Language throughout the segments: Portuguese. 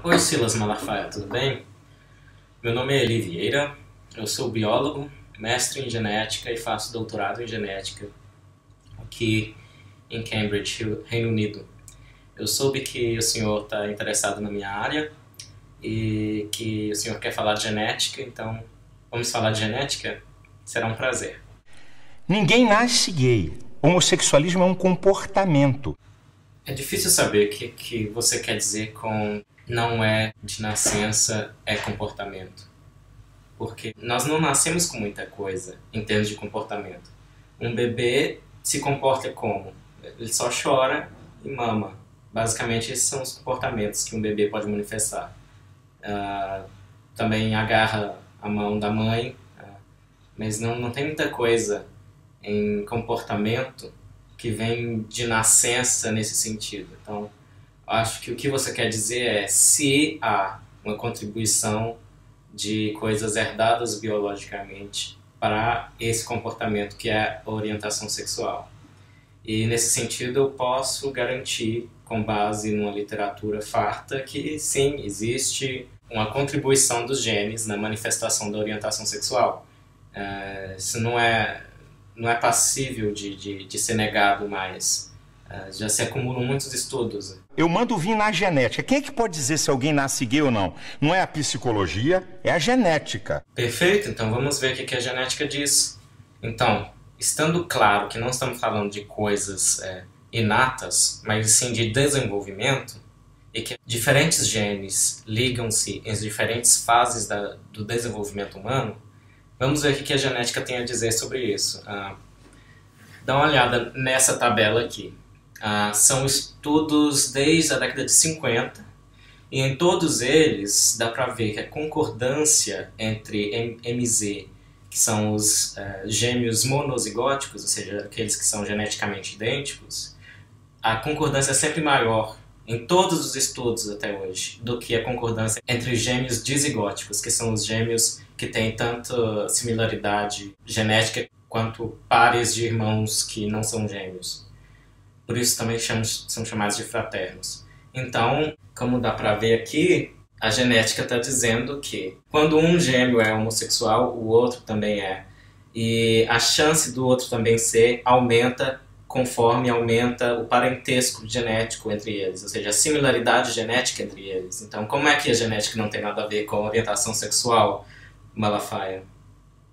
Oi Silas Malafaia, tudo bem? Meu nome é Eli Vieira, eu sou biólogo, mestre em genética e faço doutorado em genética aqui em Cambridge, Reino Unido. Eu soube que o senhor está interessado na minha área e que o senhor quer falar de genética, então vamos falar de genética? Será um prazer. Ninguém nasce gay. Homossexualismo é um comportamento. É difícil saber o que você quer dizer com não é de nascença, é comportamento. Porque nós não nascemos com muita coisa em termos de comportamento. Um bebê se comporta como? Ele só chora e mama. Basicamente, esses são os comportamentos que um bebê pode manifestar. Também agarra a mão da mãe, mas não tem muita coisa em comportamento que vem de nascença nesse sentido. Então, acho que o que você quer dizer é se há uma contribuição de coisas herdadas biologicamente para esse comportamento que é a orientação sexual. E nesse sentido eu posso garantir, com base numa literatura farta, que sim, existe uma contribuição dos genes na manifestação da orientação sexual. Isso não é passível de ser negado mais. Já se acumulam muitos estudos. Eu mando vir na genética. Quem é que pode dizer se alguém nasce gay ou não? Não é a psicologia, é a genética. Perfeito, então vamos ver o que a genética diz. Então, estando claro que não estamos falando de coisas inatas, mas sim de desenvolvimento, e que diferentes genes ligam-se em diferentes fases do desenvolvimento humano, vamos ver o que a genética tem a dizer sobre isso. Dá uma olhada nessa tabela aqui. São estudos desde a década de 50 e em todos eles dá para ver que a concordância entre MZ, que são os gêmeos monozigóticos, ou seja, aqueles que são geneticamente idênticos, a concordância é sempre maior em todos os estudos até hoje do que a concordância entre gêmeos dizigóticos, que são os gêmeos que têm tanto similaridade genética quanto pares de irmãos que não são gêmeos. Por isso também são chamados de fraternos. Então, como dá para ver aqui, a genética está dizendo que quando um gêmeo é homossexual, o outro também é. E a chance do outro também ser aumenta conforme aumenta o parentesco genético entre eles, ou seja, a similaridade genética entre eles. Então, como é que a genética não tem nada a ver com a orientação sexual, Malafaia?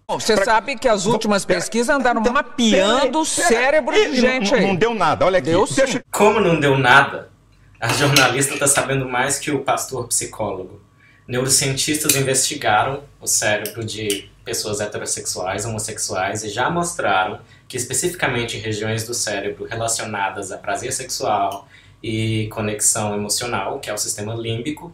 Você sabe que as últimas pesquisas andaram mapeando o cérebro de gente aí. Não deu nada, olha aqui. Como não deu nada? A jornalista está sabendo mais que o pastor psicólogo. Neurocientistas investigaram o cérebro de pessoas heterossexuais, homossexuais, e já mostraram que especificamente em regiões do cérebro relacionadas a prazer sexual e conexão emocional, que é o sistema límbico,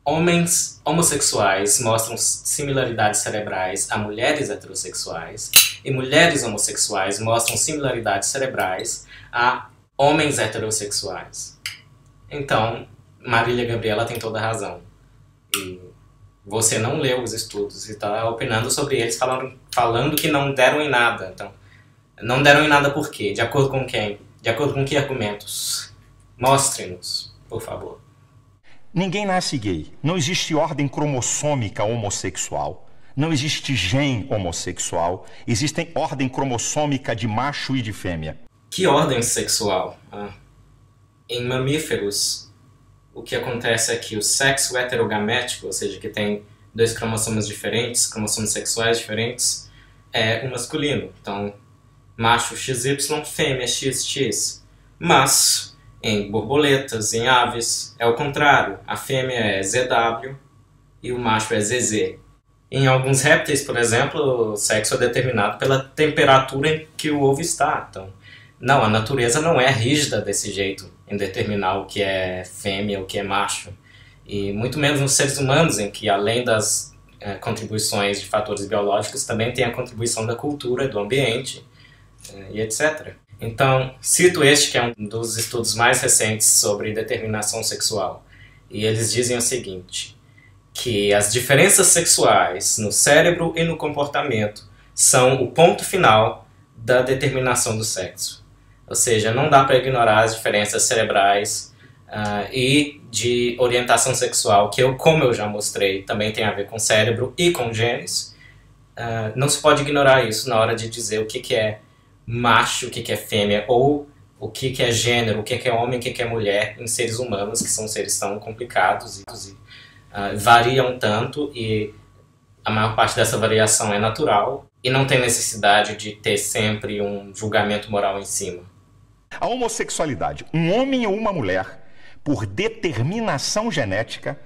homens homossexuais mostram similaridades cerebrais a mulheres heterossexuais e mulheres homossexuais mostram similaridades cerebrais a homens heterossexuais. Então, Marília Gabriela tem toda a razão. E você não leu os estudos e está opinando sobre eles, falando que não deram em nada. Então, não deram em nada por quê? De acordo com quem? De acordo com que argumentos? Mostre-nos, por favor. Ninguém nasce gay. Não existe ordem cromossômica homossexual. Não existe gene homossexual. Existe ordem cromossômica de macho e de fêmea. Que ordem sexual? Em mamíferos, o que acontece é que o sexo heterogamético, ou seja, que tem dois cromossomos diferentes, cromossomos sexuais diferentes, é o masculino. Então, macho XY, fêmea XX. Mas em borboletas, em aves, é o contrário. A fêmea é ZW e o macho é ZZ. Em alguns répteis, por exemplo, o sexo é determinado pela temperatura em que o ovo está. Então, não, a natureza não é rígida desse jeito em determinar o que é fêmea, o que é macho. E muito menos nos seres humanos, em que além das contribuições de fatores biológicos, também tem a contribuição da cultura, do ambiente e etc. Então, cito este que é um dos estudos mais recentes sobre determinação sexual. E eles dizem o seguinte, que as diferenças sexuais no cérebro e no comportamento são o ponto final da determinação do sexo. Ou seja, não dá para ignorar as diferenças cerebrais e de orientação sexual, que como eu já mostrei, também tem a ver com cérebro e com genes. Não se pode ignorar isso na hora de dizer o que é macho, o que é fêmea, ou o que é gênero, o que é homem, o que é mulher em seres humanos, que são seres tão complicados e variam tanto, e a maior parte dessa variação é natural e não tem necessidade de ter sempre um julgamento moral em cima. A homossexualidade, um homem ou uma mulher, por determinação genética,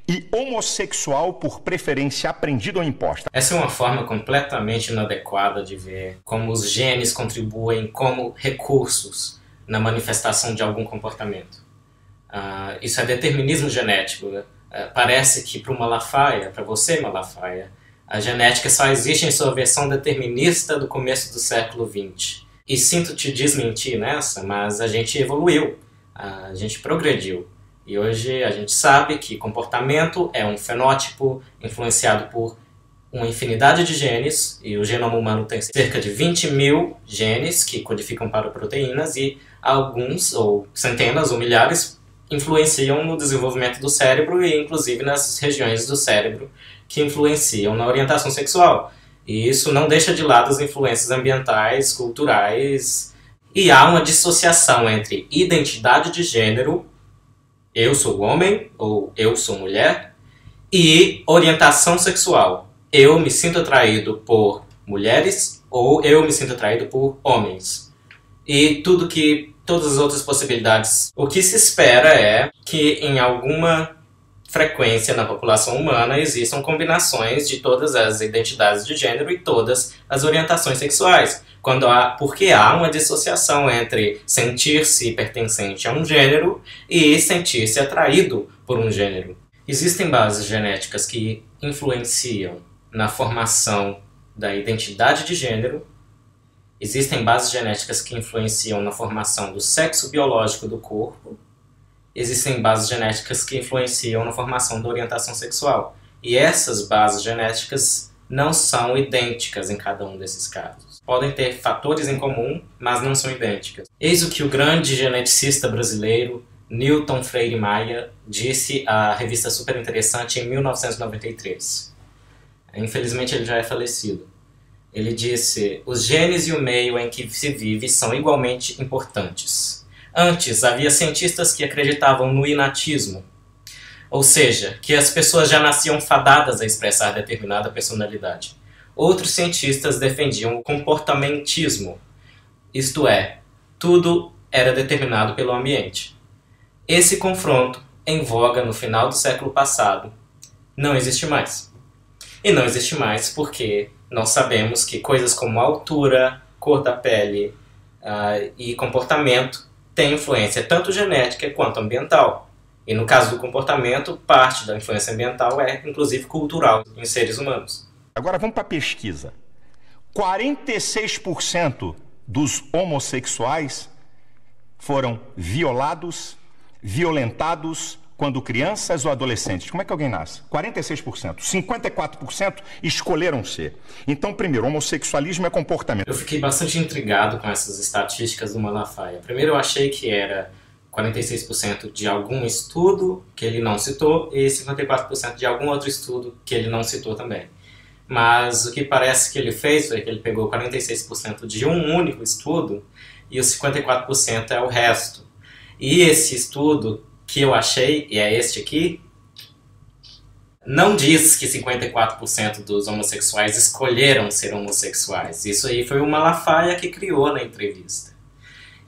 e homossexual por preferência aprendida ou imposta. Essa é uma forma completamente inadequada de ver como os genes contribuem como recursos na manifestação de algum comportamento. Isso é determinismo genético. Parece que para o Malafaia, para você, Malafaia, a genética só existe em sua versão determinista do começo do século XX. E sinto te desmentir nessa, mas a gente evoluiu, a gente progrediu. E hoje a gente sabe que comportamento é um fenótipo influenciado por uma infinidade de genes, e o genoma humano tem cerca de 20 mil genes que codificam para proteínas, e alguns, ou centenas ou milhares, influenciam no desenvolvimento do cérebro e inclusive nas regiões do cérebro que influenciam na orientação sexual. E isso não deixa de lado as influências ambientais, culturais, e há uma dissociação entre identidade de gênero, eu sou homem ou eu sou mulher, e orientação sexual. Eu me sinto atraído por mulheres ou eu me sinto atraído por homens. E todas as outras possibilidades. O que se espera é que em alguma frequência na população humana existam combinações de todas as identidades de gênero e todas as orientações sexuais. Porque há uma dissociação entre sentir-se pertencente a um gênero e sentir-se atraído por um gênero. Existem bases genéticas que influenciam na formação da identidade de gênero. Existem bases genéticas que influenciam na formação do sexo biológico do corpo. Existem bases genéticas que influenciam na formação da orientação sexual. E essas bases genéticas não são idênticas em cada um desses casos. Podem ter fatores em comum, mas não são idênticas. Eis o que o grande geneticista brasileiro Newton Freire Maia disse à revista Super Interessante em 1993. Infelizmente ele já é falecido. Ele disse: os genes e o meio em que se vive são igualmente importantes. Antes, havia cientistas que acreditavam no inatismo, ou seja, que as pessoas já nasciam fadadas a expressar determinada personalidade. Outros cientistas defendiam o comportamentismo, isto é, tudo era determinado pelo ambiente. Esse confronto, em voga no final do século passado, não existe mais. E não existe mais porque nós sabemos que coisas como altura, cor da pele e comportamento têm influência tanto genética quanto ambiental. E no caso do comportamento, parte da influência ambiental é inclusive cultural em seres humanos. Agora vamos para a pesquisa. 46% dos homossexuais foram violados, violentados quando crianças ou adolescentes. Como é que alguém nasce? 46%. 54% escolheram ser. Então, primeiro, homossexualismo é comportamento. Eu fiquei bastante intrigado com essas estatísticas do Malafaia. Primeiro eu achei que era 46% de algum estudo que ele não citou e 54% de algum outro estudo que ele não citou também. Mas o que parece que ele fez foi que ele pegou 46% de um único estudo e os 54% é o resto. E esse estudo que eu achei, e é este aqui, não diz que 54% dos homossexuais escolheram ser homossexuais. Isso aí foi o Malafaia que criou na entrevista.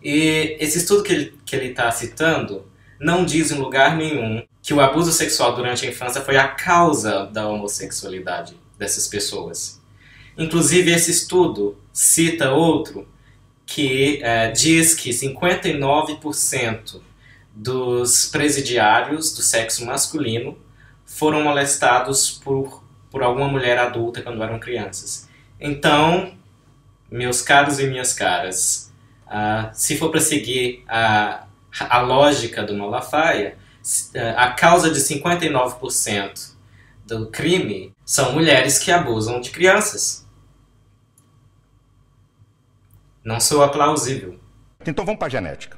E esse estudo que ele está citando não diz em lugar nenhum que o abuso sexual durante a infância foi a causa da homossexualidade dessas pessoas. Inclusive, esse estudo cita outro que diz que 59% dos presidiários do sexo masculino foram molestados por alguma mulher adulta quando eram crianças. Então, meus caros e minhas caras, se for para seguir a lógica do Malafaia, a causa de 59% do crime são mulheres que abusam de crianças. Não soa plausível. Então vamos para a genética.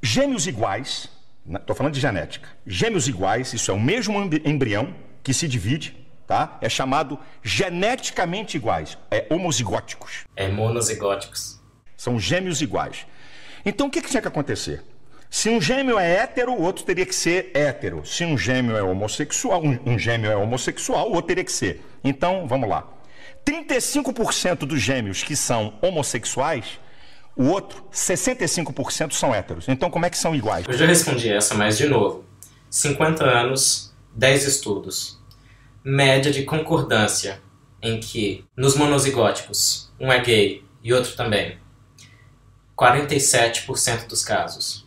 Gêmeos iguais, estou falando de genética, gêmeos iguais, isso é o mesmo embrião que se divide, tá? É chamado geneticamente iguais, é homozigóticos. É monozigóticos. São gêmeos iguais. Então o que tinha que acontecer? Se um gêmeo é hétero, o outro teria que ser hétero. Se um gêmeo é homossexual, um gêmeo é homossexual, o outro teria que ser. Então, vamos lá. 35% dos gêmeos que são homossexuais, o outro, 65% são héteros. Então, como é que são iguais? Eu já respondi essa, mas de novo. 50 anos, 10 estudos. Média de concordância em que, nos monozigóticos, um é gay e outro também. 47% dos casos.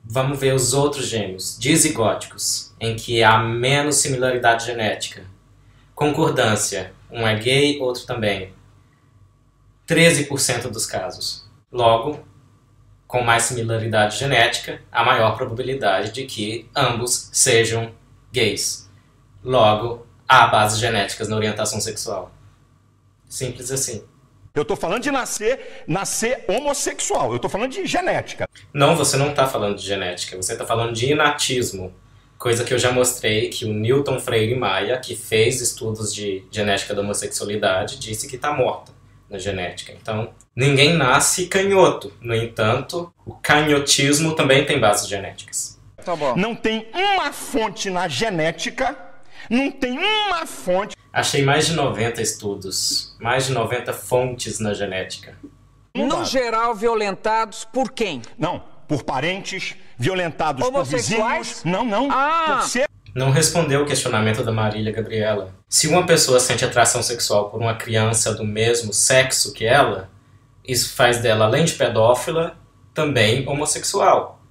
Vamos ver os outros gêmeos, dizigóticos, em que há menos similaridade genética. Concordância, um é gay, outro também. 13% dos casos. Logo, com mais similaridade genética, há maior probabilidade de que ambos sejam gays. Logo, há bases genéticas na orientação sexual. Simples assim. Eu estou falando de nascer homossexual, eu estou falando de genética. Não, você não está falando de genética, você está falando de inatismo. Coisa que eu já mostrei que o Newton Freire Maia, que fez estudos de genética da homossexualidade, disse que está morta na genética. Então, ninguém nasce canhoto. No entanto, o canhotismo também tem bases genéticas. Tá bom. Não tem uma fonte na genética, não tem uma fonte... Achei mais de 90 estudos, mais de 90 fontes na genética. No geral, violentados por quem? Não, por parentes, violentados por homossexuais? vizinhos. Não, por ser... Não respondeu o questionamento da Marília Gabriela. Se uma pessoa sente atração sexual por uma criança do mesmo sexo que ela, isso faz dela, além de pedófila, também homossexual.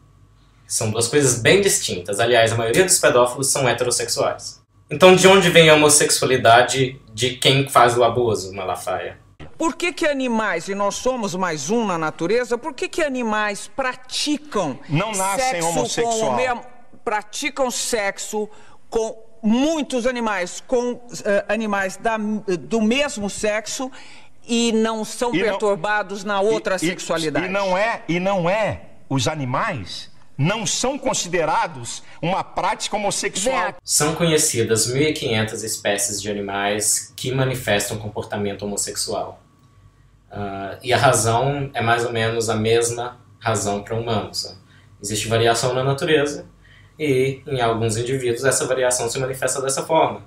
São duas coisas bem distintas. Aliás, a maioria dos pedófilos são heterossexuais. Então, de onde vem a homossexualidade de quem faz o abuso, Malafaia? Por que animais, e nós somos mais um na natureza, por que animais praticam não nascem sexo homossexual? Praticam sexo com muitos animais, com animais do mesmo sexo e não são perturbados na outra sexualidade? E não é os animais... não são considerados uma prática homossexual. São conhecidas 1.500 espécies de animais que manifestam comportamento homossexual. E a razão é mais ou menos a mesma razão para humanos. Existe variação na natureza e, em alguns indivíduos, essa variação se manifesta dessa forma.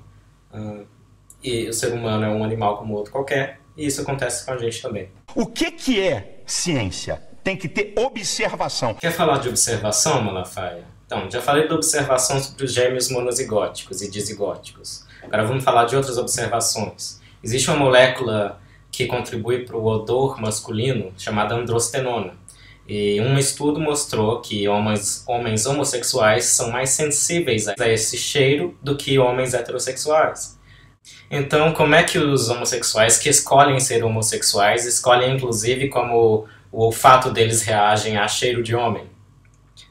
E o ser humano é um animal como outro qualquer, e isso acontece com a gente também. O que é ciência? Tem que ter observação. Quer falar de observação, Malafaia? Então, já falei da observação sobre os gêmeos monozigóticos e dizigóticos. Agora vamos falar de outras observações. Existe uma molécula que contribui para o odor masculino, chamada androstenona. E um estudo mostrou que homens homossexuais são mais sensíveis a esse cheiro do que homens heterossexuais. Então, como é que os homossexuais que escolhem ser homossexuais escolhem, inclusive, como o olfato deles reagem a cheiro de homem?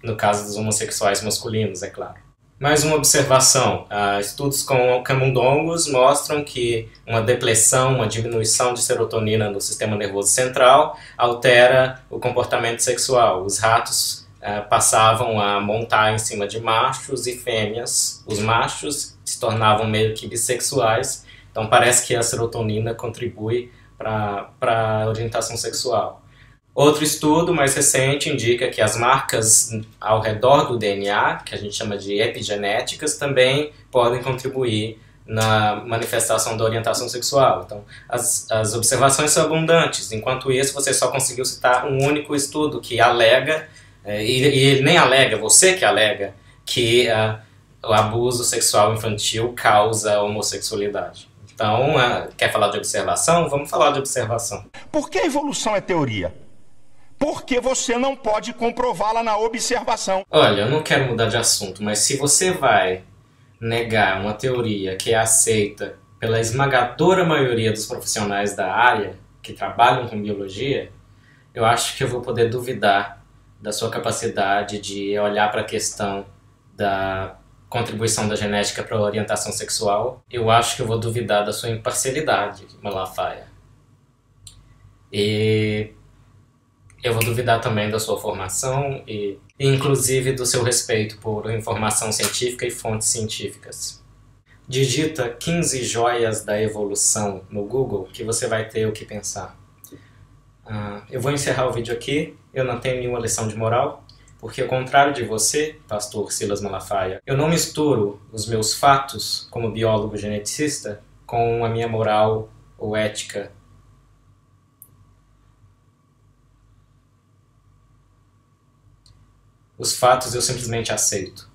No caso dos homossexuais masculinos, é claro. Mais uma observação. Estudos com camundongos mostram que uma depressão, uma diminuição de serotonina no sistema nervoso central altera o comportamento sexual. Os ratos passavam a montar em cima de machos e fêmeas. Os machos se tornavam meio que bissexuais. Então parece que a serotonina contribui para a orientação sexual. Outro estudo mais recente indica que as marcas ao redor do DNA, que a gente chama de epigenéticas, também podem contribuir na manifestação da orientação sexual. Então, as observações são abundantes. Enquanto isso, você só conseguiu citar um único estudo que alega, e ele nem alega, você que alega, que o abuso sexual infantil causa homossexualidade. Então, quer falar de observação? Vamos falar de observação. Por que a evolução é teoria? Porque você não pode comprová-la na observação. Olha, eu não quero mudar de assunto, mas se você vai negar uma teoria que é aceita pela esmagadora maioria dos profissionais da área que trabalham com biologia, eu acho que eu vou poder duvidar da sua capacidade de olhar para a questão da contribuição da genética para a orientação sexual. Eu acho que eu vou duvidar da sua imparcialidade, Malafaia. E Eu vou duvidar também da sua formação e inclusive do seu respeito por informação científica e fontes científicas. Digita 15 joias da evolução no Google que você vai ter o que pensar. Eu vou encerrar o vídeo aqui. Eu não tenho nenhuma lição de moral, porque ao contrário de você, pastor Silas Malafaia, eu não misturo os meus fatos como biólogo geneticista com a minha moral ou ética. Os fatos eu simplesmente aceito.